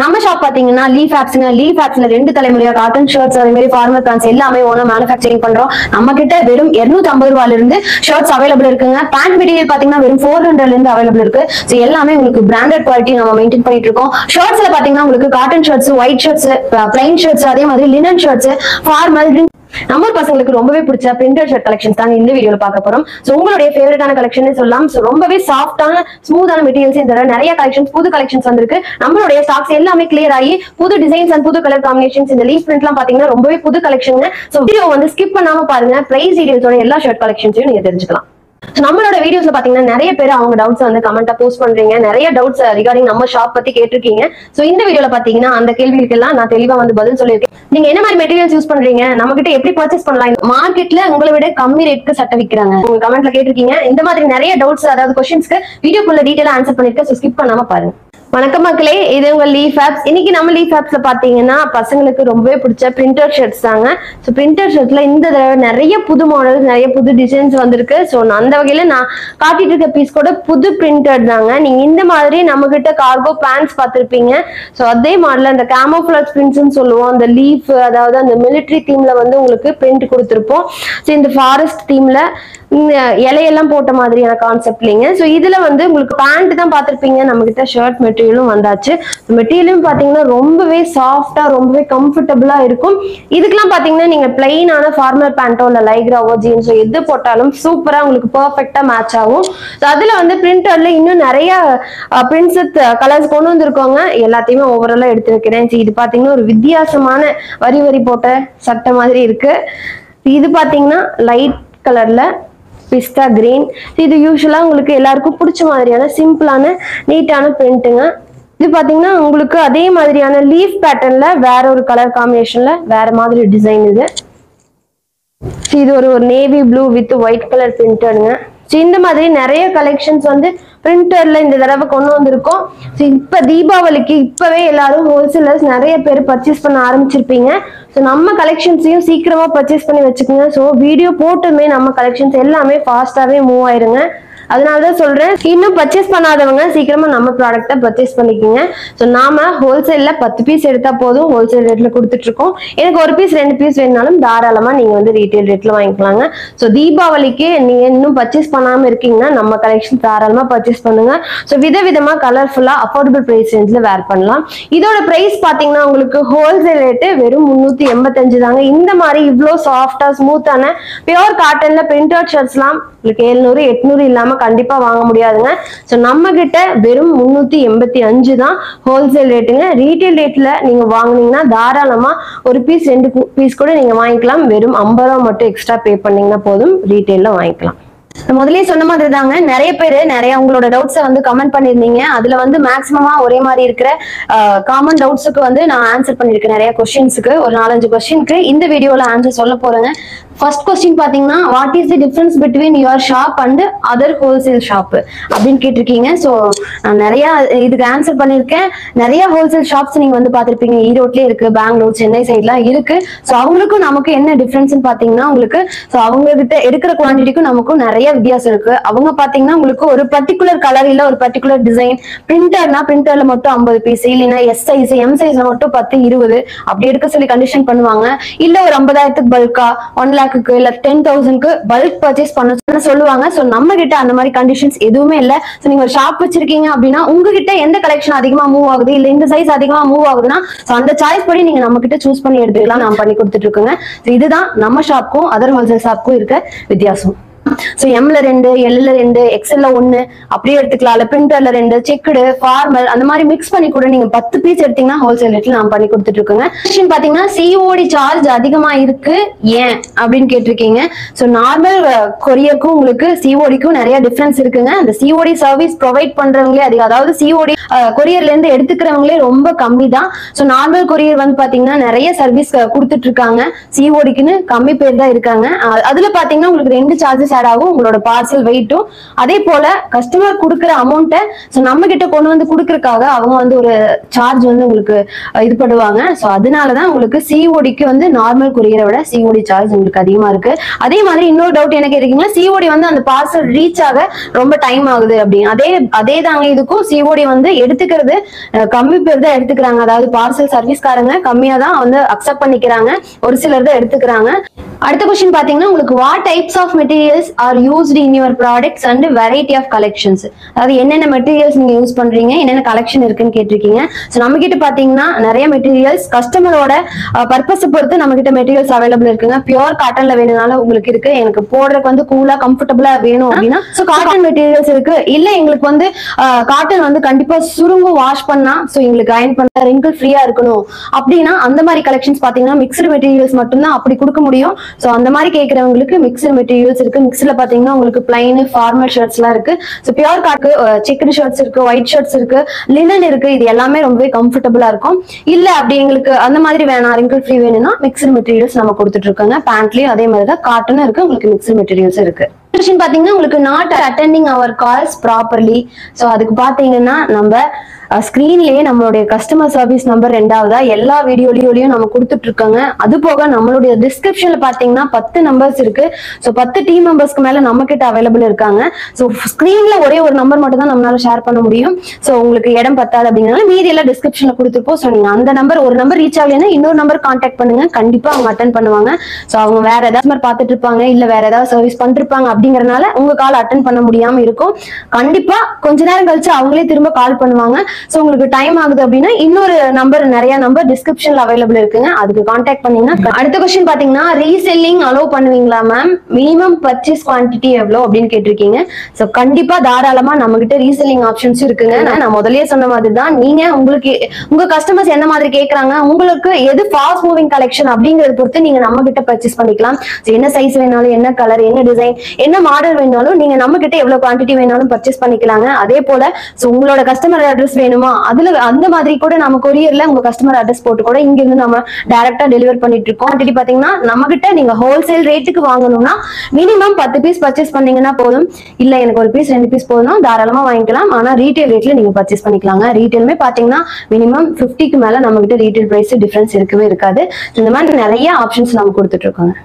நம்ம ஷாப் பாத்தீங்கன்னா leaf ஆப்ஸ்ங்க. Leaf ஆப்ஸ்ல 2 தலைமுறையா காட்டன் ஷர்ட்ஸ் அதே மாதிரி ஃபார்மல் பேண்ட்ஸ் எல்லாமே ஓனா மேனுஃபேக்சரிங் பண்றோம். நம்ம கிட்ட வெறும் 250 ரூபாயில இருந்து ஷர்ட்ஸ் அவைலபிள் இருக்குங்க. பேண்ட் மெட்டீரியல் பாத்தீங்கன்னா வெறும் 400 இருந்து அவைலபிள் இருக்கு. சோ எல்லாமே உங்களுக்கு பிராண்டட் குவாலிட்டி நம்ம மெயின்டைன் பண்ணிட்டு இருக்கோம். ஷர்ட்ஸ்ல பாத்தீங்கன்னா உங்களுக்கு cotton shirts, white shirts, plain shirts, அதே மாதிரி லினன் ஷர்ட்ஸ், ஃபார்மல் நம்ம பசங்களுக்கு ரொம்பவே பிடிச்ச பிரிண்டட் ஷர்ட் கலெக்ஷன்ஸ் தான் இந்த வீடியோல பார்க்க போறோம். சோ உங்களுடைய ஃபேவரட்டான கலெக்ஷன் சொல்லலாம். சோ ரொம்பவே சாஃப்டான ஸ்மூத்தான மெட்டீரியல்ஸ் இந்த நிறைய கலெக்ஷன்ஸ் புது கலெக்ஷன்ஸ் வந்திருக்கு. நம்மளுடைய ஸ்டாக்ஸ் எல்லாமே கிளியர் ஆகி புது டிசைன்ஸ் அண்ட் புது கலர் காம்பினேஷன்ஸ் இந்த லீஃப் பிரிண்ட்லாம் பாத்தீங்கன்னா ரொம்பவே புது கலெக்ஷன். சோ வீடியோ வந்து ஸ்கிப் பண்ணாம பாருங்க. பிரைஸ் டீடைல்ஸோட எல்லா ஷர்ட் கலெக்ஷன்ஸையும் நீங்க தெரிஞ்சுக்கலாம். நம்மளோட வீடியோஸ்ல பாத்தீங்கன்னா நிறைய பேர் அவங்க டவுட்ஸ் வந்து கமெண்டா போஸ்ட் பண்றீங்க. நிறைய டவுட்ஸ் ரிகார்டிங் நம்ம ஷாப் பத்தி கேட்டிருக்கீங்க. சோ இந்த வீடியோல பாத்தீங்கன்னா அந்த கேள்விகளுக்கு எல்லாம் நான் தெளிவா வந்து பதில் சொல்லியிருக்கேன். நீங்க என்ன மாதிரி மெட்டீரியல்ஸ் யூஸ் பண்றீங்க, நம்ம கிட்ட எப்படி பர்ச்சேஸ் பண்ணலாம், மார்க்கெட்ல உங்களை விட கம்மி ரேட்க்கு சட்டை விக்கிறாங்க, உங்க கமெண்ட்ல கேட்டிருக்கீங்க. இந்த மாதிரி நிறைய டவுட்ஸ் அதாவது கொஸ்டின்ஸ்க்கு வீடியோக்குள்ள டீடைலா ஆன்சர் பண்ணிருக்கேன். சோ ஸ்கிப் பண்ணாம பாருங்க. வணக்கம் மக்களே, இது உங்க லீஃப் ஆப்ஸ். இன்னைக்கு நம்ம லீஃப் ஆப்ஸ்ல பாத்தீங்கன்னா பசங்களுக்கு ரொம்பவே பிடிச்ச பிரிண்டர் ஷர்ட்ஸ் தாங்க. சோ பிரிண்டர் ஷர்ட்ஸ்ல இந்த தடவை நிறைய புது மாடல்ஸ், நிறைய புது டிசைன்ஸ் வந்திருக்கு. சோ அந்த வகையில நான் காட்டிட்டு இருக்க பீஸ் கூட புது பிரிண்டட் தாங்க. நீங்க இந்த மாதிரி நம்ம கிட்ட கார்கோ பேண்ட்ஸ் பார்த்திருப்பீங்க. சோ அதே மாடல்ல அந்த கேமோஃபிளாஜ் பிரிண்ட்ஸ்னு சொல்லுவோம். அந்த லீஃப் அதாவது அந்த மிலிட்டரி தீம்ல வந்து உங்களுக்கு பிரிண்ட் கொடுத்திருப்போம். சோ இந்த ஃபாரஸ்ட் தீம்ல இந்த இலையெல்லாம் போட்ட மாதிரியான கான்செப்ட்லிங்க. சோ இதுல வந்து உங்களுக்கு பேண்ட் தான் பார்த்திருப்பீங்க. நம்ம கிட்ட ஷர்ட் மெட்டீரியலும் வந்தாச்சு. மெட்டீரியலும் பாத்தீங்கன்னா ரொம்பவே சாஃப்டா ரொம்பவே கம்ஃபர்டபுளா இருக்கும். இதுக்கெல்லாம் பாத்தீங்கன்னா நீங்க பிளைனான ஃபார்மல் பேண்டோ இல்ல லைக்ராவோ ஜீன்ஸோ எது போட்டாலும் சூப்பரா உங்களுக்கு பெர்ஃபெக்ட்டா மேட்ச் ஆகும். அதுல வந்து பிரிண்டர்ல இன்னும் நிறைய பிரிண்ட்ஸ் கலர்ஸ் கொண்டு வந்திருக்கோங்க. எல்லாத்தையுமே ஓவராலா எடுத்து வைக்கிறேன். இது பாத்தீங்கன்னா ஒரு வித்தியாசமான வரி வரி போட்ட சட்டை மாதிரி இருக்கு. இது பாத்தீங்கன்னா லைட் கலர்ல பிஸ்தா கிரீன். இது யூஸ்வலா உங்களுக்கு எல்லாருக்கும் பிடிச்ச மாதிரியான சிம்பிளான நீட்டான பிரிண்ட்டுங்க. இது பாத்தீங்கன்னா உங்களுக்கு அதே மாதிரியான லீஃப் பேட்டர்ன்ல வேற ஒரு கலர் காம்பினேஷன்ல வேற மாதிரி டிசைன். இது ஒரு navy blue with white colour பிரிண்டடுங்க. இந்த மாதிரி நிறைய கலெக்ஷன்ஸ் வந்து பிரிண்டர்ல இந்த தடவை கொண்டு வந்திருக்கோம். இப்ப தீபாவளிக்கு இப்பவே எல்லாரும் ஹோல்சேலர்ஸ் நிறைய பேர் பர்ச்சேஸ் பண்ண ஆரம்பிச்சிருப்பீங்க. ஸோ நம்ம கலெக்ஷன்ஸையும் சீக்கிரமா பர்ச்சேஸ் பண்ணி வச்சுக்கோங்க. ஸோ வீடியோ போட்டுமே நம்ம கலெக்ஷன்ஸ் எல்லாமே ஃபாஸ்டாவே மூவ் ஆயிருங்க. அதனாலதான் சொல்றேன், இன்னும் பர்ச்சேஸ் பண்ணாதவங்க சீக்கிரமா நம்ம ப்ராடக்ட்டை பர்ச்சேஸ் பண்ணிக்கோங்க. ஸோ நாம ஹோல்சேல்ல 10 பீஸ் எடுத்தா போதும், ஹோல்சேல் ரேட்ல கொடுத்துட்டு இருக்கோம். எனக்கு 1 பீஸ் 2 பீஸ் வேணும்னாலும் தாராளமா நீங்க வந்து ரீட்டைல் ரேட்ல வாங்கிக்கலாங்க. ஸோ தீபாவளிக்கு நீங்க இன்னும் பர்ச்சேஸ் பண்ணாம இருக்கீங்கன்னா நம்ம கலெக்ஷன் தாராளமா பர்ச்சேஸ் பண்ணுங்க. ஸோ விதவிதமா கலர்ஃபுல்லா அஃபோர்டபுள் பிரைஸ் ரேஞ்ச்ல வேர் பண்ணலாம். இதோட பிரைஸ் பாத்தீங்கன்னா உங்களுக்கு ஹோல்சேல் ரேட்டு வெறும் 385 தாங்க. இந்த மாதிரி இவ்வளோ சாஃப்டா ஸ்மூத்தான பியோர் காட்டன்ல பிரிண்டட் ஷர்ட்ஸ் எல்லாம் 700 800 இல்லாம கண்டிப்பா வாங்க முடியாதுங்க. சோ நம்ம கிட்ட வெறும் 385 தான் ஹோல்சேல் ரேட்டுங்க. ரீட்டைல் ரேட்ல நீங்க வாங்குனீங்கன்னா தாராளமா 1 பீஸ் 2 பீஸ் கூட நீங்க வாங்கிக்கலாம். வெறும் 50 ரூபாய் மட்டும் எக்ஸ்ட்ரா பே பண்ணீங்கன்னா போதும், ரீட்டைல்ல வாங்கிக்கலாம். முதலே சொன்ன மாதிரி தாங்க, நிறைய பேரு நிறைய உங்களோட டவுட்ஸை வந்து கமெண்ட் பண்ணிருந்தீங்க. அதுல வந்து மேக்சிமமா ஒரே மாதிரி இருக்கிற காமன் டவுட்ஸுக்கு வந்து நான் ஆன்சர் பண்ணிருக்கேன். நிறைய கொஸ்டின்ஸுக்கு ஒரு 4-5 கொஸ்டினுக்கு இந்த வீடியோல ஆன்சர் சொல்ல போறேங்க. ஃபர்ஸ்ட் கொஸ்டின் பாத்தீங்கன்னா, what is the difference between your shop and other wholesale shop அப்படின்னு கேட்டிருக்கீங்க. ஸோ நான் நிறைய இதுக்கு ஆன்சர் பண்ணிருக்கேன். நிறைய ஹோல்சேல் ஷாப்ஸ் நீங்க வந்து பாத்திருப்பீங்க. ஈரோட்லயே இருக்கு, பெங்களூர், சென்னை சைட்லாம் இருக்கு. ஸோ அவங்களுக்கும் நமக்கு என்ன டிஃபரன்ஸ் பாத்தீங்கன்னா, உங்களுக்கு ஸோ அவங்க கிட்ட எடுக்கிற குவான்டிட்டிக்கும் நமக்கும் நிறைய வித்தியாசம் இருக்கு. அவங்க பாத்தீங்கன்னா உங்களுக்கு ஒரு பர்டிகுலர் கலர் இல்ல ஒரு பர்டிகுலர் டிசைன், பிரிண்டர்னா பிரிண்டர்ல மட்டும் 50 பீஸ், இல்லைன்னா எஸ் சைஸ் எம் சைஸ்ல மட்டும் 10 20 அப்படி எடுக்க சொல்லி கண்டிஷன் பண்ணுவாங்க. இல்ல ஒரு 50,000க்கு பல்கா 1 லாக்கு இல்ல 10,000க்கு பல்க் பர்ச்சேஸ் பண்ண சொல்லுவாங்க. சோ நம்ம கிட்ட அந்த மாதிரி கண்டிஷன்ஸ் எதுவுமே இல்ல. சோ நீங்க ஒரு ஷாப் வச்சிருக்கீங்க அப்படின்னா உங்ககிட்ட எந்த கலெக்ஷன் அதிகமா மூவ் ஆகுது இல்ல இந்த சைஸ் அதிகமா மூவ் ஆகுதுன்னா அந்த சாய்ஸ் படி நீங்க நம்ம கிட்ட சூஸ் பண்ணி எடுத்துக்கலாம். நான் பண்ணி கொடுத்துட்டு இருக்கேங்க. இதுதான் நம்ம ஷாப்க்கும் அதர் ஹோல்சேல் ஷாப்க்கும் இருக்க வித்தியாசம். சோ எம்ல 2, எல்ல 2, எக்ஸ்எல்ல 1 அப்படியே எடுத்துக்கலாம். பிரிண்டர்ல 2, செக்குடு, ஃபார்மல் அந்த மாதிரி மிக்ஸ் பண்ணி கூட நீங்க 10 பீஸ் எடுத்தீங்கன்னா ஹோல்சேல் ரேட்ல நான் பண்ணி கொடுத்துட்டு இருக்கேங்க. பாத்தீங்கன்னா சிஓடி சார்ஜ் அதிகமா இருக்கு ஏன் அப்படின்னு கேட்டிருக்கீங்க. சோ நார்மல் கொரியருக்கும் உங்களுக்கு சிஓடிக்கும் நிறைய டிஃபரன்ஸ் இருக்குங்க. அந்த சிஓடி சர்வீஸ் ப்ரொவைட் பண்றவங்களே அதிகம், அதாவது சிஓடி கொரியர்ல இருந்து எடுத்துக்கிறவங்களே ரொம்ப கம்மி தான். சோ நார்மல் கொரியர் வந்து பாத்தீங்கன்னா நிறைய சர்வீஸ் கொடுத்துட்டு இருக்காங்க. சிஓடிக்குன்னு கம்மி பேர் தான் இருக்காங்க. அதுல பாத்தீங்கன்னா உங்களுக்கு 2 சார்ஜஸ் ஆட் ஆகும் உங்களோட பார்சல் வெயிட்டும். அதே போல கஸ்டமர் கொடுக்குற அமௌண்ட்டை நம்ம கிட்ட கொண்டு வந்து கொடுக்கறதுக்காக அவங்க வந்து ஒரு சார்ஜ் வந்து உங்களுக்கு இது பண்ணுவாங்க. ஸோ அதனாலதான் உங்களுக்கு சிஓடிக்கு வந்து நார்மல் கொரியரை விட சிஓடி சார்ஜ் உங்களுக்கு அதிகமா இருக்கு. அதே மாதிரி இன்னொரு டவுட் என்ன கேட்டீங்கன்னா, சிஓடி வந்து அந்த பார்சல் ரீச் ஆக ரொம்ப டைம் ஆகுது அப்படின்னு. அதே தாங்க இதுக்கும் சிஓடி வந்து எடுத்துக்கிறது கம்மி பேர் தான் எடுத்துக்கிறாங்க. அதாவது பார்சல் சர்வீஸ்காரங்க கம்மியா தான் வந்து அக்செப்ட் பண்ணிக்கிறாங்க, ஒரு சிலர் தான் எடுத்துக்கிறாங்க. அடுத்த கொஸ்டின் பாத்தீங்கன்னா, உங்களுக்கு what types of materials are used in your products and variety of collections. அதாவது என்னென்ன மெட்டீரியல்ஸ் நீங்க யூஸ் பண்றீங்க, என்னென்ன கலெக்ஷன் இருக்குன்னு கேட்டிருக்கீங்க. ஸோ நம்ம கிட்ட பாத்தீங்கன்னா நிறைய மெட்டீரியல்ஸ் கஸ்டமரோட பர்பஸ் பொறுத்து நம்ம கிட்ட மெட்டீரியல்ஸ் அவைலபிள் இருக்குங்க. பியூர் காட்டன்ல வேணும்னாலும் உங்களுக்கு இருக்கு. எனக்கு போடுறதுக்கு வந்து கூலா கம்ஃபர்டபுளா வேணும் அப்படின்னா ஸோ காட்டன் மெட்டீரியல்ஸ் இருக்கு. இல்ல எங்களுக்கு வந்து காட்டன் வந்து கண்டிப்பா சுருங்கும் வாஷ் பண்ணா ஸோ எங்களுக்கு அயன் பண்ண ரிங்கிள் ஃப்ரீயா இருக்கணும் அப்படின்னா அந்த மாதிரி கலெக்ஷன்ஸ் பாத்தீங்கன்னா மிக்ஸ்டு மெட்டீரியல்ஸ் மட்டும்தான் அப்படி கொடுக்க முடியும். ஸோ அந்த மாதிரி கேட்கறவங்களுக்கு மிக்ஸ்டு மெட்டீரியல்ஸ் இருக்கு. மிக்ஸ்ல பாத்தீங்கன்னா உங்களுக்கு பிளைன் ஃபார்மல் ஷர்ட்ஸ் எல்லாம் இருக்கு. ஸோ பியூர் காட்டு செக்குடு ஷர்ட்ஸ் இருக்கு, ஒயிட் ஷர்ட்ஸ் இருக்கு, லினன் இருக்கு. இது எல்லாமே ரொம்பவே கம்ஃபர்டபுளா இருக்கும். இல்ல அப்படி எங்களுக்கு அந்த மாதிரி வேணாம், ரிங்கிள் ஃப்ரீ வேணும்னா மிக்ஸ்டு மெட்டீரியல்ஸ் நம்ம கொடுத்துட்டு இருக்கோங்க. பேண்ட்லயும் அதே மாதிரி தான் காட்டனும் இருக்கு, உங்களுக்கு மிக்ஸ்டு மெட்டீரியல்ஸ் இருக்கு. பாத்தீங்கன்னா உங்களுக்கு not attending our calls properly. So அதுக்கு பாத்தீங்கன்னா நம்ம ஸ்கிரீன்லயே நம்மளுடைய கஸ்டமர் சர்வீஸ் நம்பர் 2வதா எல்லா வீடியோலயும் நம்ம கொடுத்துட்டு இருக்கோங்க. அது போக நம்மளுடைய டிஸ்கிரிப்ஷன்ல பாத்தீங்கன்னா 10 நம்பர்ஸ் இருக்கு. ஸோ 10 டீம் மெம்பர்ஸ்க்கு மேல நம்ம கிட்ட அவைலபிள் இருக்காங்க. ஸோ ஸ்கிரீன்ல ஒரே ஒரு நம்பர் மட்டும் தான் நம்மளால ஷேர் பண்ண முடியும். ஸோ உங்களுக்கு இடம் பத்தாது அப்படிங்கறனால மீதி எல்லாம் டிஸ்கிரிப்ஷன்ல கொடுத்துருப்போம். ஸோ நீங்க அந்த நம்பர் ஒரு நம்பர் ரீச் ஆகலைன்னா இன்னொரு நம்பர் கான்டாக்ட் பண்ணுங்க, கண்டிப்பா அவங்க அட்டன் பண்ணுவாங்க. ஸோ அவங்க வேற ஏதாவது பார்த்துட்டு இருப்பாங்க, இல்ல வேற ஏதாவது சர்வீஸ் பண்ணிருப்பாங்க அப்படிங்கறதுனால உங்க கால் அட்டன் பண்ண முடியாம இருக்கும். கண்டிப்பா கொஞ்ச நேரம் கழிச்சு அவங்களே திரும்ப கால் பண்ணுவாங்க. சோ உங்களுக்கு டைம் ஆகுது அப்படின்னா இன்னொரு நம்பர், நிறைய நம்பர் டிஸ்கிரிப்ஷன்ல அவைலபிள் இருக்குங்க, அதுக்கு கான்டாக்ட் பண்ணீங்கன்னா. அடுத்த கொஸ்டின் பாத்தீங்கன்னா, ரீசெல்லிங் அலோவ் பண்ணுவீங்களா மேம், மினிமம் பர்ச்சேஸ் குவான்டிட்டி எவ்வளவு அப்படின்னு கேட்டிருக்கீங்க. சோ கண்டிப்பா தாராளமா நம்ம கிட்ட ரீசெல்லிங் ஆப்ஷன்ஸ் இருக்குங்க. நான் முதல்லயே சொன்ன மாதிரி தான், நீங்க உங்களுக்கு உங்க கஸ்டமர்ஸ் என்ன மாதிரி கேட்கறாங்க, உங்களுக்கு எது ஃபாஸ்ட் மூவிங் கலெக்ஷன் அப்படிங்கறத பொறுத்து நீங்க நம்ம கிட்ட பர்ச்சேஸ் பண்ணிக்கலாம். என்ன சைஸ் வேணாலும், என்ன கலர், என்ன டிசைன், என்ன மாடல் வேணாலும் நீங்க நம்ம கிட்ட எவ்வளவு குவான்டிட்டி வேணாலும் பர்ச்சேஸ் பண்ணிக்கலாங்க. அதே போல உங்களோட கஸ்டமர் அட்ரஸ் வேணுமா, அதுல அந்த மாதிரி கூட நம்ம கொரியர்ல உங்க கஸ்டமர் அட்ரஸ் போட்டு கூட இங்க இருந்து நம்ம டைரக்டா டெலிவர் பண்ணிட்டு இருக்கோம். குவான்டிட்டி பாத்தீங்கன்னா நம்ம கிட்ட நீங்க ஹோல்சேல் ரேட்டுக்கு வாங்கணும்னா மினிமம் 10 பீஸ் பர்ச்சேஸ் பண்ணீங்கன்னா போதும். இல்ல எனக்கு ஒரு பீஸ் 2 பீஸ் போதும், தாராளமா வாங்கிக்கலாம். ஆனா ரீட்டைல் ரேட்ல நீங்க பர்ச்சேஸ் பண்ணிக்கலாங்க. ரீட்டைலுமே பாத்தீங்கன்னா மினிமம் 50க்கு மேல நம்ம கிட்ட ரீட்டைல் பிரைஸ் டிஃபரன்ஸ் இருக்கவே இருக்காது. இந்த மாதிரி நிறைய ஆப்ஷன்ஸ் நம்ம கொடுத்துட்டு இருக்கோங்க.